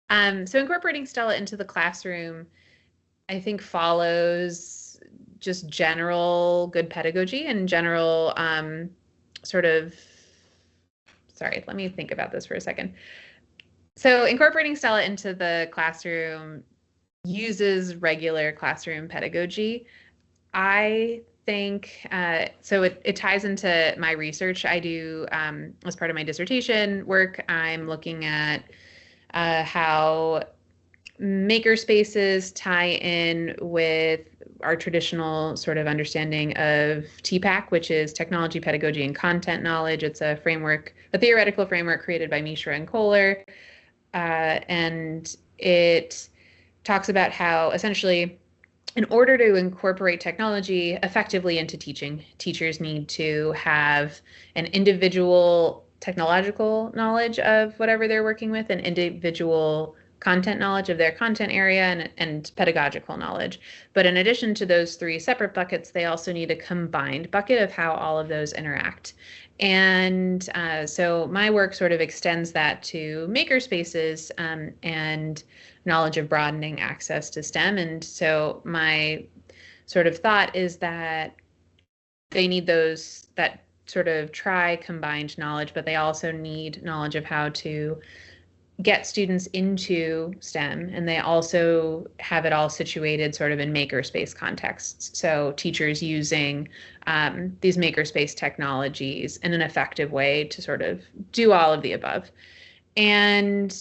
So incorporating STELLA into the classroom, I think, follows just general good pedagogy and general sort of, sorry, let me think about this for a second. So incorporating STELLA into the classroom uses regular classroom pedagogy. I think, so it ties into my research. I do, as part of my dissertation work, I'm looking at how makerspaces tie in with our traditional sort of understanding of TPACK, which is technology, pedagogy, and content knowledge. It's a framework, a theoretical framework created by Mishra and Kohler. And it talks about how essentially, in order to incorporate technology effectively into teaching, teachers need to have an individual technological knowledge of whatever they're working with, an individual content knowledge of their content area, and pedagogical knowledge. But in addition to those three separate buckets, they also need a combined bucket of how all of those interact. And so my work sort of extends that to makerspaces and knowledge of broadening access to STEM. And so my sort of thought is that they need those, that sort of combined knowledge, but they also need knowledge of how to get students into STEM, and they also have it all situated sort of in makerspace contexts. So teachers using these makerspace technologies in an effective way to sort of do all of the above. And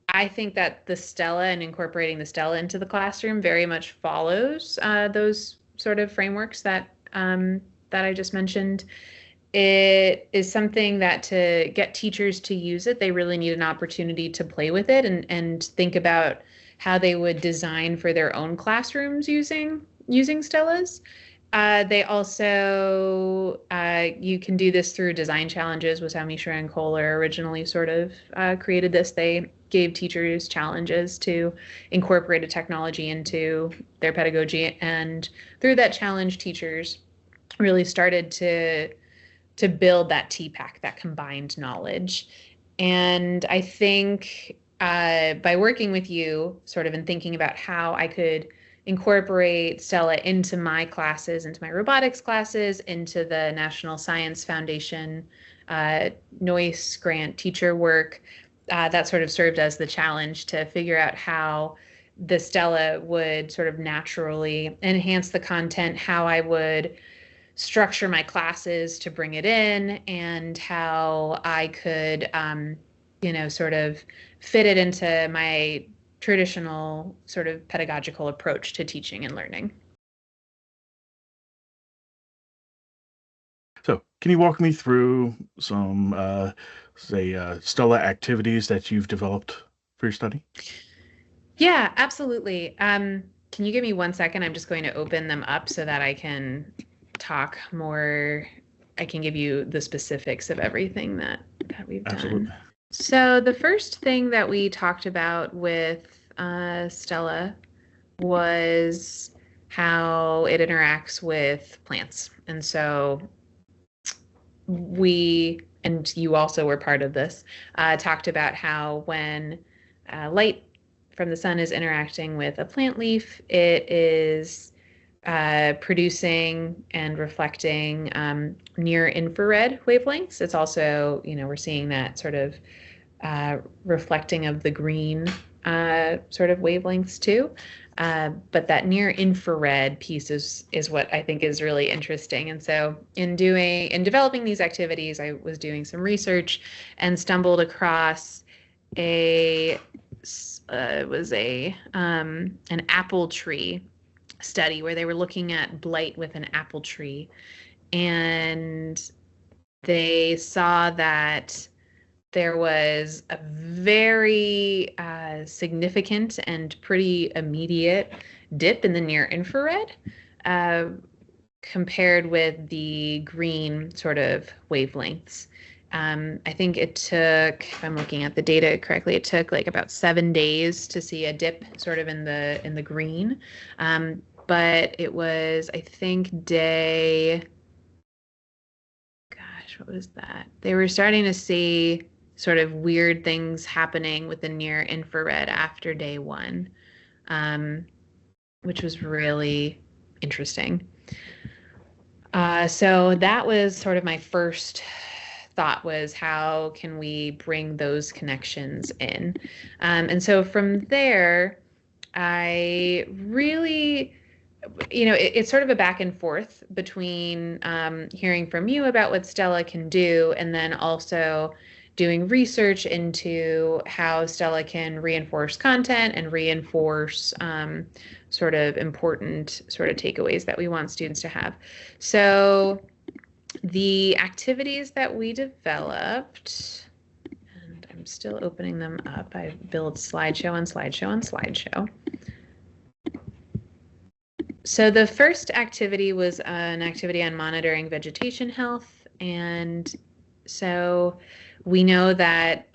I think that the STELLA and incorporating the STELLA into the classroom very much follows those sort of frameworks that that I just mentioned. It is something that to get teachers to use it, they really need an opportunity to play with it and think about how they would design for their own classrooms using STELLAs. They also, you can do this through design challenges, was how Mishra and Kohler originally sort of created this. They gave teachers challenges to incorporate a technology into their pedagogy. And through that challenge, teachers really started to build that TPACK, that combined knowledge. And I think by working with you sort of and thinking about how I could incorporate STELLA into my classes, into my robotics classes, into the National Science Foundation NOIS grant teacher work, that sort of served as the challenge to figure out how the STELLA would sort of naturally enhance the content, how I would structure my classes to bring it in, and how I could, sort of fit it into my traditional sort of pedagogical approach to teaching and learning. So can you walk me through some, STELLA activities that you've developed for your study? Yeah, absolutely. Can you give me 1 second? I'm just going to open them up so that I can talk more. I can give you the specifics of everything that we've done. Absolutely. So the first thing that we talked about with STELLA was how it interacts with plants. And so we, and you also were part of this, talked about how when light from the sun is interacting with a plant leaf, it is producing and reflecting near infrared wavelengths. It's also, we're seeing that sort of reflecting of the green sort of wavelengths too. But that near infrared piece is what I think is really interesting. And so in developing these activities, I was doing some research and stumbled across an apple tree study where they were looking at blight with an apple tree, and they saw that there was a very significant and pretty immediate dip in the near infrared compared with the green sort of wavelengths. I think it took, if I'm looking at the data correctly, it took like about 7 days to see a dip sort of in the green. But it was, I think, what was that? They were starting to see sort of weird things happening with the near infrared after day one, which was really interesting. So that was sort of my first thought, was how can we bring those connections in? And so from there, I really, it's sort of a back and forth between hearing from you about what STELLA can do, and then also doing research into how STELLA can reinforce content and reinforce sort of important sort of takeaways that we want students to have. So the activities that we developed, and I'm still opening them up. I built slideshow on slideshow on slideshow. So the first activity was an activity on monitoring vegetation health. And so we know that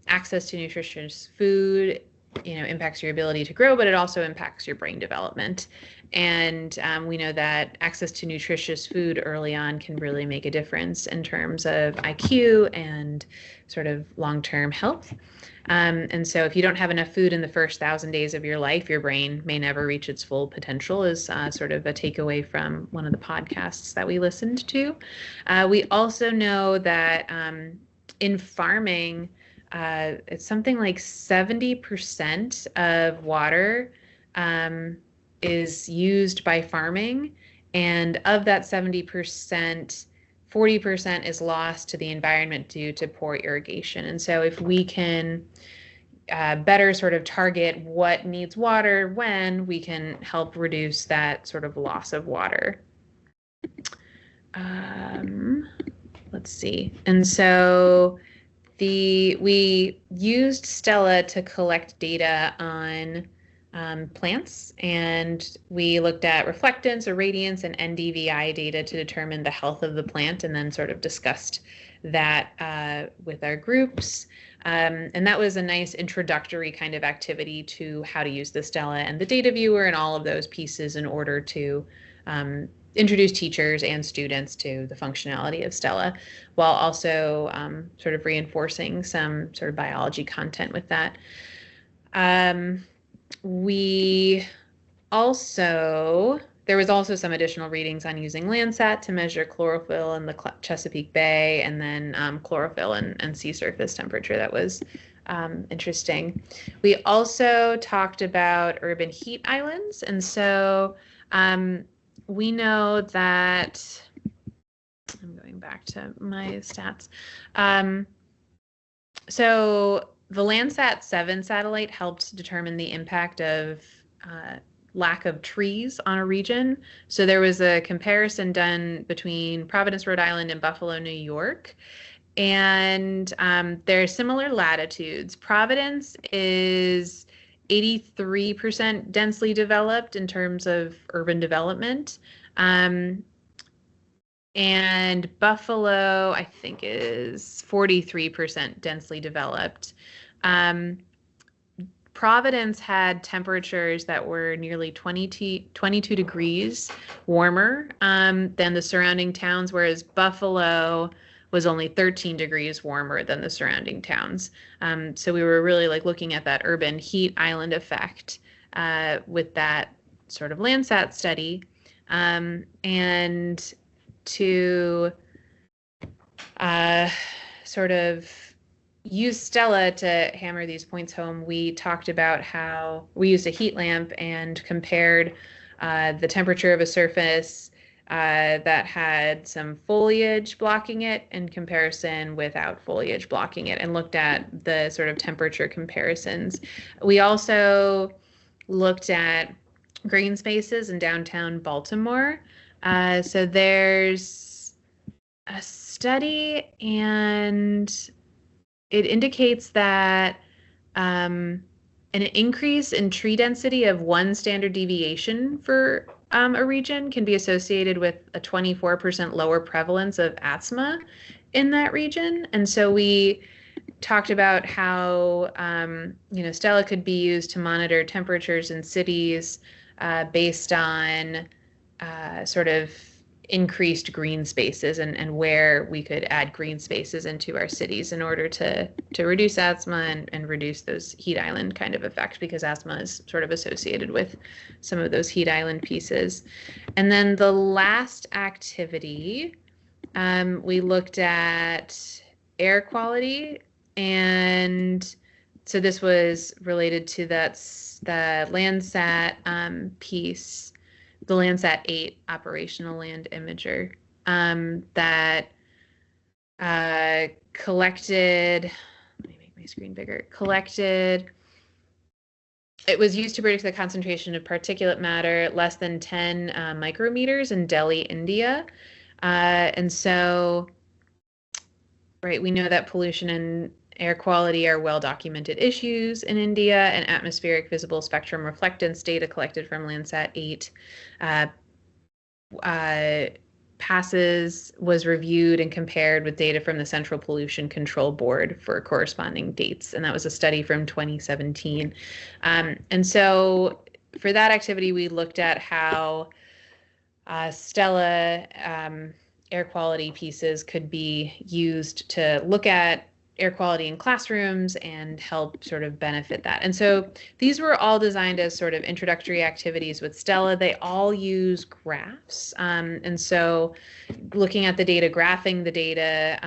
access to nutritious food, impacts your ability to grow, but it also impacts your brain development. And we know that access to nutritious food early on can really make a difference in terms of IQ and sort of long-term health. And so if you don't have enough food in the first 1,000 days of your life, your brain may never reach its full potential, is sort of a takeaway from one of the podcasts that we listened to. We also know that in farming, it's something like 70% of water is used by farming. And of that 70%, 40% is lost to the environment due to poor irrigation. And so if we can better sort of target what needs water when, we can help reduce that sort of loss of water. Let's see. And so we used STELLA to collect data on plants, and we looked at reflectance, irradiance, and NDVI data to determine the health of the plant, and then sort of discussed that with our groups. And that was a nice introductory kind of activity to how to use the STELLA and the data viewer and all of those pieces in order to introduce teachers and students to the functionality of STELLA, while also sort of reinforcing some sort of biology content with that. There was also some additional readings on using Landsat to measure chlorophyll in the Chesapeake Bay, and then chlorophyll and sea surface temperature. That was interesting. We also talked about urban heat islands. And so we know that, I'm going back to my stats. So the Landsat 7 satellite helped determine the impact of lack of trees on a region. So there was a comparison done between Providence, Rhode Island and Buffalo, New York. And there are similar latitudes. Providence is 83% densely developed in terms of urban development. And Buffalo, I think, is 43% densely developed. Providence had temperatures that were nearly 22 degrees warmer than the surrounding towns, whereas Buffalo was only 13 degrees warmer than the surrounding towns. So we were really looking at that urban heat island effect with that sort of Landsat study. And to sort of use STELLA to hammer these points home, we talked about how we used a heat lamp and compared the temperature of a surface that had some foliage blocking it in comparison without foliage blocking it, and looked at the sort of temperature comparisons. We also looked at green spaces in downtown Baltimore. So there's a study, and it indicates that an increase in tree density of 1 standard deviation for a region can be associated with a 24% lower prevalence of asthma in that region. And so we talked about how STELLA could be used to monitor temperatures in cities based on sort of increased green spaces and where we could add green spaces into our cities in order to reduce asthma and reduce those heat island kind of effects, because asthma is sort of associated with some of those heat island pieces. And then the last activity, we looked at air quality, and so this was related to the Landsat piece, the Landsat 8 operational land imager, that collected, let me make my screen bigger, it was used to predict the concentration of particulate matter less than 10 micrometers in Delhi, India. And so, right, we know that pollution and air quality are well-documented issues in India, and atmospheric visible spectrum reflectance data collected from Landsat 8 was reviewed and compared with data from the Central Pollution Control Board for corresponding dates, and that was a study from 2017. And so for that activity, we looked at how STELLA air quality pieces could be used to look at air quality in classrooms and help sort of benefit that. And so these were all designed as sort of introductory activities with STELLA. They all use graphs. And so looking at the data, graphing the data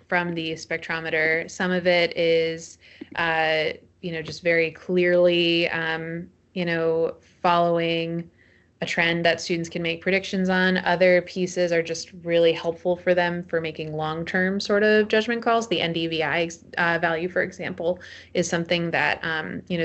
from the spectrometer, some of it is, just very clearly, following a trend that students can make predictions on. Other pieces are just really helpful for them for making long-term sort of judgment calls. The NDVI value, for example, is something that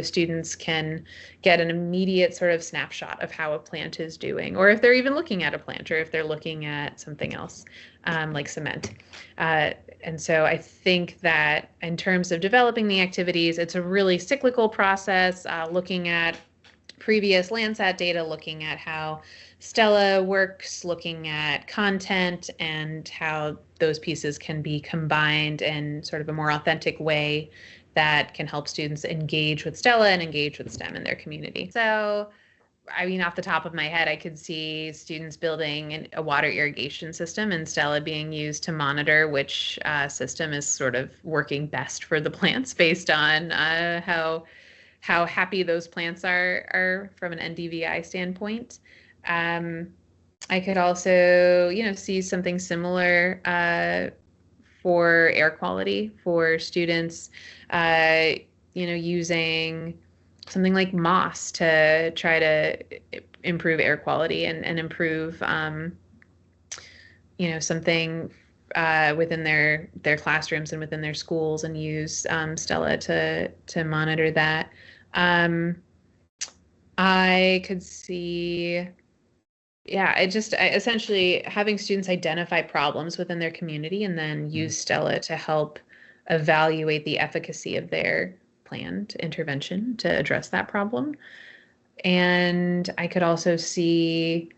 students can get an immediate sort of snapshot of how a plant is doing, or if they're even looking at a plant, or if they're looking at something else like cement. And so I think that in terms of developing the activities, it's a really cyclical process, looking at previous Landsat data, looking at how STELLA works, looking at content and how those pieces can be combined in sort of a more authentic way that can help students engage with STELLA and engage with STEM in their community. So, I mean, off the top of my head, I could see students building a water irrigation system and STELLA being used to monitor which system is sort of working best for the plants based on how happy those plants are from an NDVI standpoint. I could also, see something similar for air quality for students, using something like moss to try to improve air quality and improve, something within their classrooms and within their schools, and use STELLA to monitor that. I could see, essentially having students identify problems within their community and then use STELLA to help evaluate the efficacy of their planned intervention to address that problem. And I could also see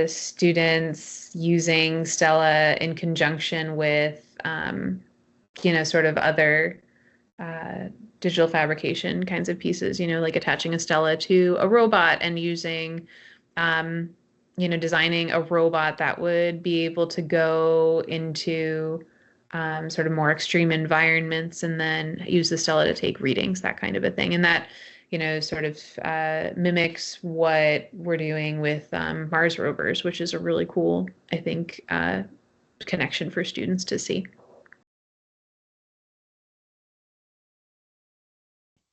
students using STELLA in conjunction with, sort of other digital fabrication kinds of pieces, like attaching a STELLA to a robot and using, designing a robot that would be able to go into sort of more extreme environments and then use the STELLA to take readings, that kind of a thing. And that, sort of mimics what we're doing with Mars rovers, which is a really cool, I think, connection for students to see.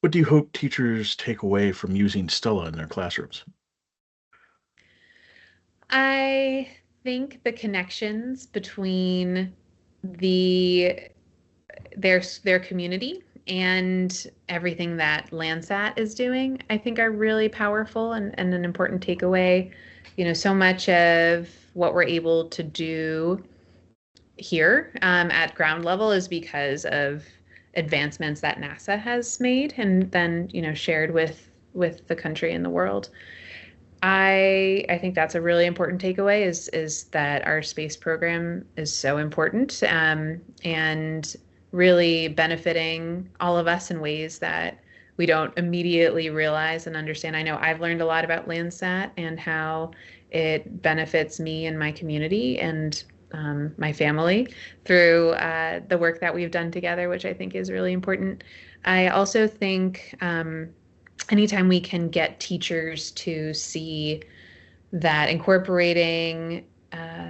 What do you hope teachers take away from using STELLA in their classrooms? I think the connections between their community and everything that Landsat is doing, I think, are really powerful and an important takeaway. So much of what we're able to do here at ground level is because of advancements that NASA has made and then, shared with the country and the world. I think that's a really important takeaway is that our space program is so important and really benefiting all of us in ways that we don't immediately realize and understand. I know I've learned a lot about Landsat and how it benefits me and my community and my family through the work that we've done together, which I think is really important. I also think anytime we can get teachers to see that incorporating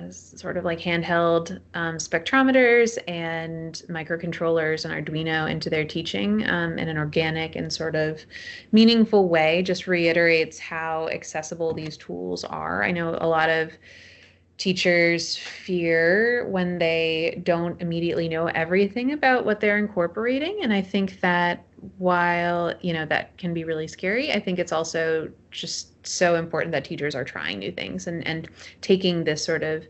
sort of like handheld spectrometers and microcontrollers and Arduino into their teaching in an organic and sort of meaningful way just reiterates how accessible these tools are. I know a lot of teachers fear when they don't immediately know everything about what they're incorporating. And I think that while, that can be really scary, I think it's also just so important that teachers are trying new things and taking this sort of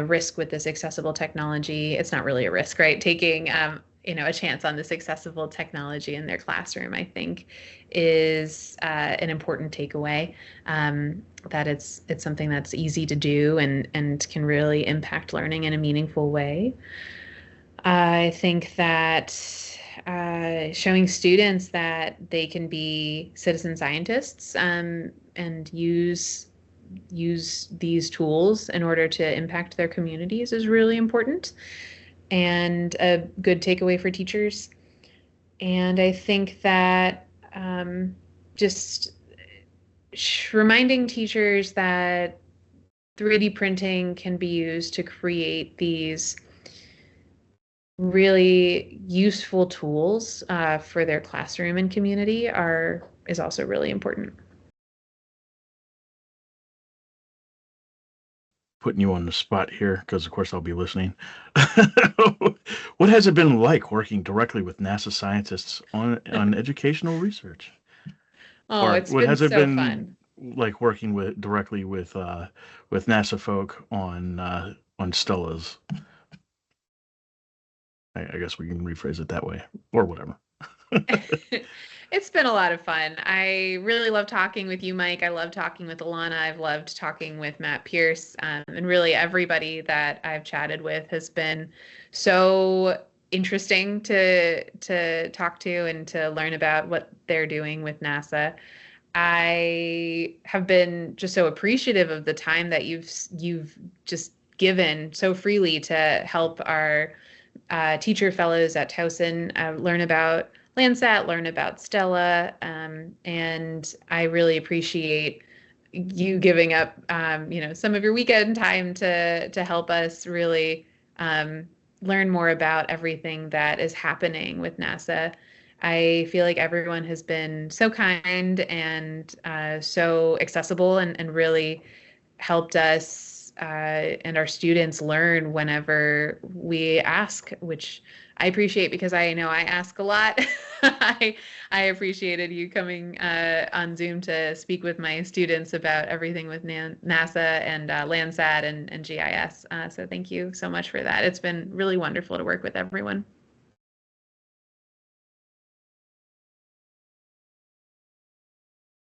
risk with this accessible technology. It's not really a risk, right? Taking, a chance on this accessible technology in their classroom, I think, is an important takeaway. That it's something that's easy to do and can really impact learning in a meaningful way. I think that showing students that they can be citizen scientists and use these tools in order to impact their communities is really important and a good takeaway for teachers. And I think that just reminding teachers that 3D printing can be used to create these really useful tools for their classroom and community is also really important. Putting you on the spot here because, of course, I'll be listening. What has it been like working directly with NASA scientists on educational research? Oh, Or it's what been has it so been fun. like working directly with NASA folk on Stellas? I guess we can rephrase it that way, or whatever. It's been a lot of fun. I really love talking with you, Mike. I love talking with Alana. I've loved talking with Matt Pierce. And really everybody that I've chatted with has been so interesting to talk to and to learn about what they're doing with NASA. I have been just so appreciative of the time that you've just given so freely to help our teacher fellows at Towson learn about Landsat, learn about Stella, and I really appreciate you giving up, some of your weekend time to help us really learn more about everything that is happening with NASA. I feel like everyone has been so kind and so accessible and really helped us and our students learn whenever we ask, which I appreciate because I know I ask a lot. I appreciated you coming on Zoom to speak with my students about everything with NASA and Landsat and GIS. So thank you so much for that. It's been really wonderful to work with everyone.